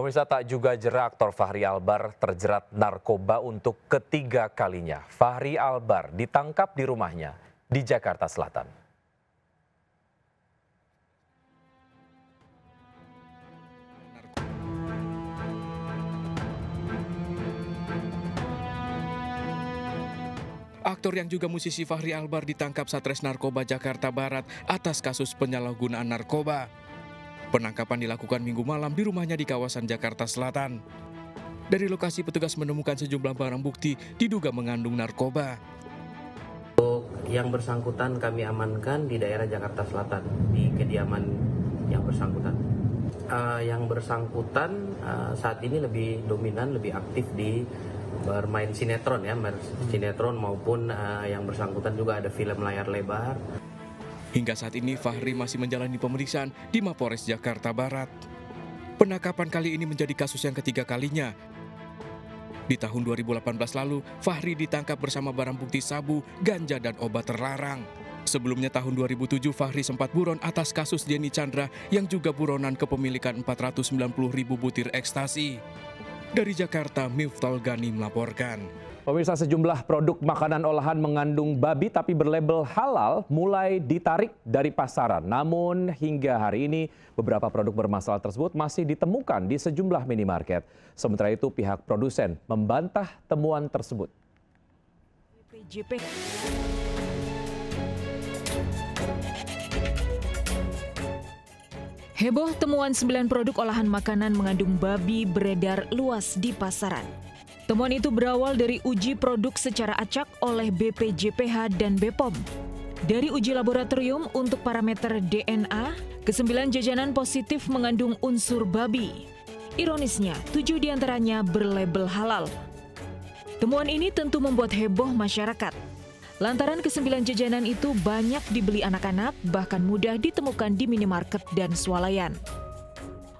Pemirsa, tak juga jera aktor Fachri Albar terjerat narkoba untuk ketiga kalinya. Fachri Albar ditangkap di rumahnya di Jakarta Selatan. Aktor yang juga musisi Fachri Albar ditangkap Satres Narkoba Jakarta Barat atas kasus penyalahgunaan narkoba. Penangkapan dilakukan Minggu malam di rumahnya di kawasan Jakarta Selatan. Dari lokasi petugas menemukan sejumlah barang bukti diduga mengandung narkoba. Yang bersangkutan kami amankan di daerah Jakarta Selatan, di kediaman yang bersangkutan. Yang bersangkutan saat ini lebih dominan, lebih aktif di bermain sinetron ya, sinetron maupun yang bersangkutan juga ada film layar lebar. Hingga saat ini Fachri masih menjalani pemeriksaan di Mapolres Jakarta Barat. Penangkapan kali ini menjadi kasus yang ketiga kalinya. Di tahun 2018 lalu, Fachri ditangkap bersama barang bukti sabu, ganja, dan obat terlarang. Sebelumnya tahun 2007, Fachri sempat buron atas kasus Denny Chandra yang juga buronan kepemilikan 490.000 butir ekstasi. Dari Jakarta, Miftol Gani melaporkan. Pemirsa, sejumlah produk makanan olahan mengandung babi tapi berlabel halal mulai ditarik dari pasaran. Namun hingga hari ini beberapa produk bermasalah tersebut masih ditemukan di sejumlah minimarket. Sementara itu pihak produsen membantah temuan tersebut. Heboh temuan 9 produk olahan makanan mengandung babi beredar luas di pasaran. Temuan itu berawal dari uji produk secara acak oleh BPJPH dan BPOM. Dari uji laboratorium untuk parameter DNA, ke-9 jajanan positif mengandung unsur babi. Ironisnya, 7 diantaranya berlabel halal. Temuan ini tentu membuat heboh masyarakat. Lantaran ke-9 jajanan itu banyak dibeli anak-anak, bahkan mudah ditemukan di minimarket dan swalayan.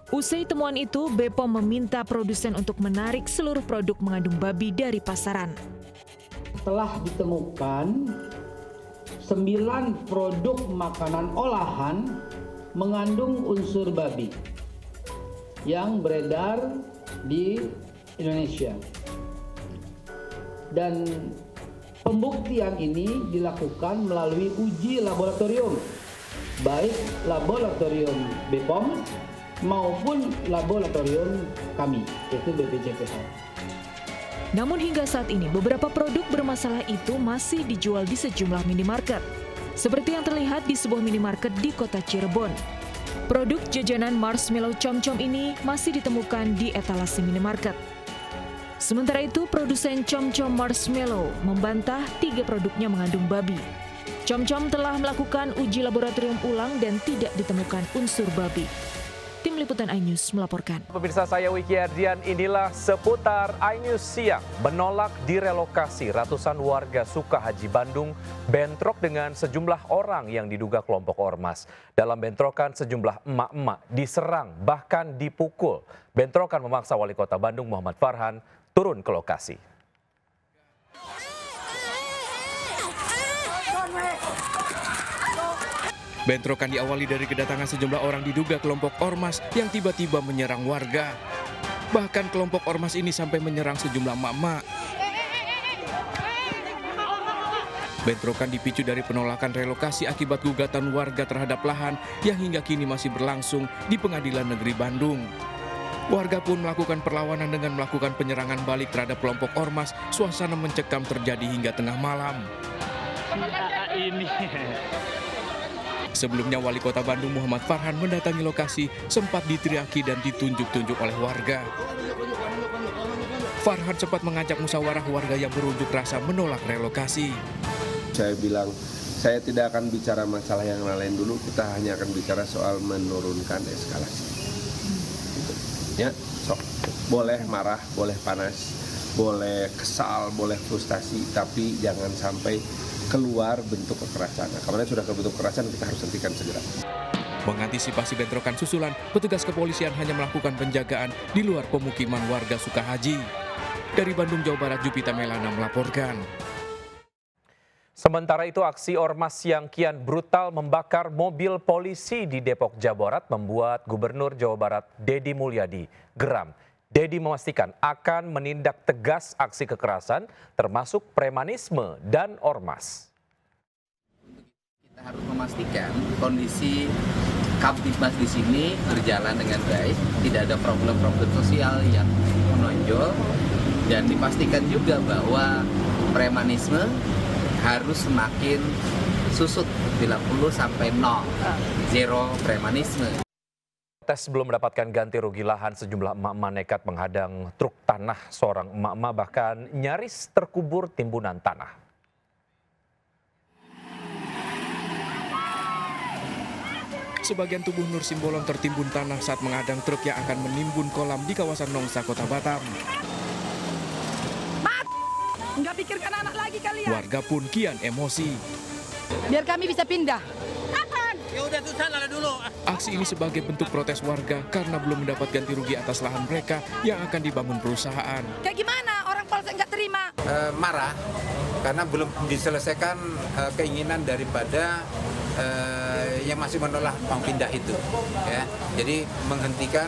Usai temuan itu, BPOM meminta produsen untuk menarik seluruh produk mengandung babi dari pasaran. Telah ditemukan 9 produk makanan olahan mengandung unsur babi yang beredar di Indonesia. Dan pembuktian ini dilakukan melalui uji laboratorium, baik laboratorium BPOM maupun laboratorium kami, yaitu BPJPH. Namun hingga saat ini beberapa produk bermasalah itu masih dijual di sejumlah minimarket. Seperti yang terlihat di sebuah minimarket di kota Cirebon. Produk jajanan marshmallow com-com ini masih ditemukan di etalase minimarket. Sementara itu produsen com-com marshmallow membantah 3 produknya mengandung babi. Com-com telah melakukan uji laboratorium ulang dan tidak ditemukan unsur babi. Tim Liputan iNews melaporkan. Pemirsa, saya Wiki Ardian, inilah seputar iNews siang. Menolak direlokasi, ratusan warga Sukahaji Bandung bentrok dengan sejumlah orang yang diduga kelompok ormas. Dalam bentrokan sejumlah emak-emak diserang bahkan dipukul. Bentrokan memaksa Wali Kota Bandung Muhammad Farhan turun ke lokasi. Bentrokan diawali dari kedatangan sejumlah orang diduga kelompok ormas yang tiba-tiba menyerang warga. Bahkan kelompok ormas ini sampai menyerang sejumlah emak-emak. Bentrokan dipicu dari penolakan relokasi akibat gugatan warga terhadap lahan yang hingga kini masih berlangsung di Pengadilan Negeri Bandung. Warga pun melakukan perlawanan dengan melakukan penyerangan balik terhadap kelompok ormas. Suasana mencekam terjadi hingga tengah malam. Sebelumnya Wali Kota Bandung Muhammad Farhan mendatangi lokasi, sempat diteriaki dan ditunjuk-tunjuk oleh warga. Farhan sempat mengajak musyawarah warga yang berunjuk rasa menolak relokasi. Saya bilang, saya tidak akan bicara masalah yang lain dulu, kita hanya akan bicara soal menurunkan eskalasi. Ya, sok. Boleh marah, boleh panas, boleh kesal, boleh frustasi, tapi jangan sampai keluar bentuk kekerasan. Nah, karena sudah ke bentuk kekerasan, kita harus hentikan segera. Mengantisipasi bentrokan susulan, petugas kepolisian hanya melakukan penjagaan di luar pemukiman warga Sukahaji. Dari Bandung, Jawa Barat, Jupita Melana melaporkan. Sementara itu, aksi ormas yang kian brutal membakar mobil polisi di Depok, Jawa Barat membuat Gubernur Jawa Barat Deddy Mulyadi geram. Deddy memastikan akan menindak tegas aksi kekerasan termasuk premanisme dan ormas. Kita harus memastikan kondisi Kamtibmas di sini berjalan dengan baik, tidak ada problem-problem sosial yang menonjol, dan dipastikan juga bahwa premanisme harus semakin susut bila perlu sampai nol, zero premanisme. Tes belum mendapatkan ganti rugi lahan, sejumlah emak-emak nekat menghadang truk tanah seorang emak-emak, bahkan nyaris terkubur timbunan tanah. Sebagian tubuh Nur Simbolon tertimbun tanah saat menghadang truk yang akan menimbun kolam di kawasan Nongsa, Kota Batam. Nggak pikirkan anak lagi kalian. Warga pun kian emosi. Biar kami bisa pindah. Kapan? Ya udah tuh sana dulu. Aksi ini sebagai bentuk protes warga karena belum mendapat ganti rugi atas lahan mereka yang akan dibangun perusahaan. Kayak gimana orang Polsek nggak terima? Marah karena belum diselesaikan keinginan daripada yang masih menolak pindah itu, ya. Jadi menghentikan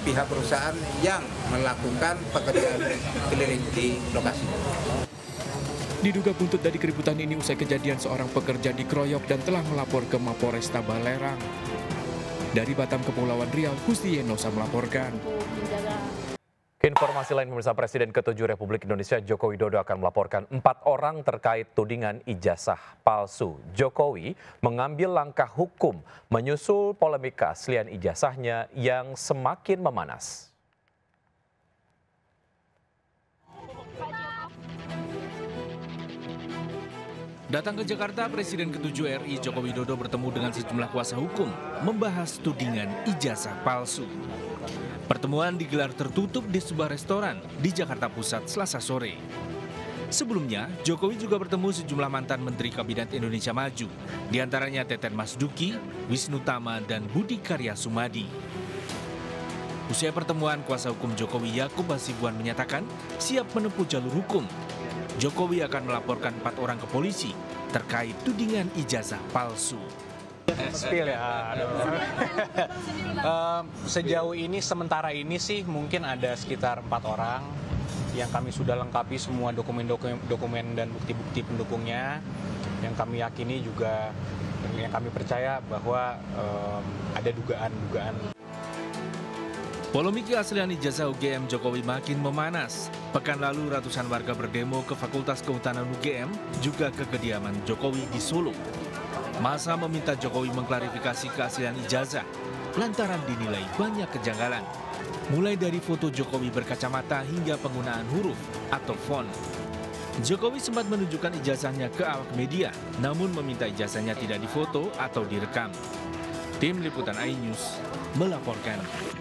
pihak perusahaan yang melakukan pekerjaan keliling di lokasi. Diduga buntut dari keributan ini usai kejadian seorang pekerja dikeroyok dan telah melapor ke Mapolresta Balerang. Dari Batam, Kepulauan Riau, Gusti Yenosa melaporkan. Informasi lain, pemirsa, Presiden ke-7 Republik Indonesia Joko Widodo akan melaporkan 4 orang terkait tudingan ijazah palsu. Jokowi mengambil langkah hukum menyusul polemik keaslian ijazahnya yang semakin memanas. Datang ke Jakarta, Presiden ke-7 RI Joko Widodo bertemu dengan sejumlah kuasa hukum membahas tudingan ijazah palsu. Pertemuan digelar tertutup di sebuah restoran di Jakarta Pusat Selasa sore. Sebelumnya, Jokowi juga bertemu sejumlah mantan Menteri Kabinet Indonesia Maju, diantaranya Teten Mas Duki, Wisnu Tama, dan Budi Karya Sumadi. Usai pertemuan, kuasa hukum Jokowi Yakub Hasibuan menyatakan siap menempuh jalur hukum. Jokowi akan melaporkan 4 orang ke polisi terkait tudingan ijazah palsu. Spill ya, sejauh ini, sementara ini sih mungkin ada sekitar 4 orang yang kami sudah lengkapi semua dokumen dan bukti-bukti pendukungnya, yang kami yakini juga, yang kami percaya bahwa ada dugaan-dugaan. Polemik keaslian ijazah UGM Jokowi makin memanas. Pekan lalu ratusan warga berdemo ke Fakultas Kehutanan UGM, juga ke kediaman Jokowi di Solo. Masa meminta Jokowi mengklarifikasi keaslian ijazah lantaran dinilai banyak kejanggalan. Mulai dari foto Jokowi berkacamata hingga penggunaan huruf atau font. Jokowi sempat menunjukkan ijazahnya ke awak media, namun meminta ijazahnya tidak difoto atau direkam. Tim Liputan iNews melaporkan.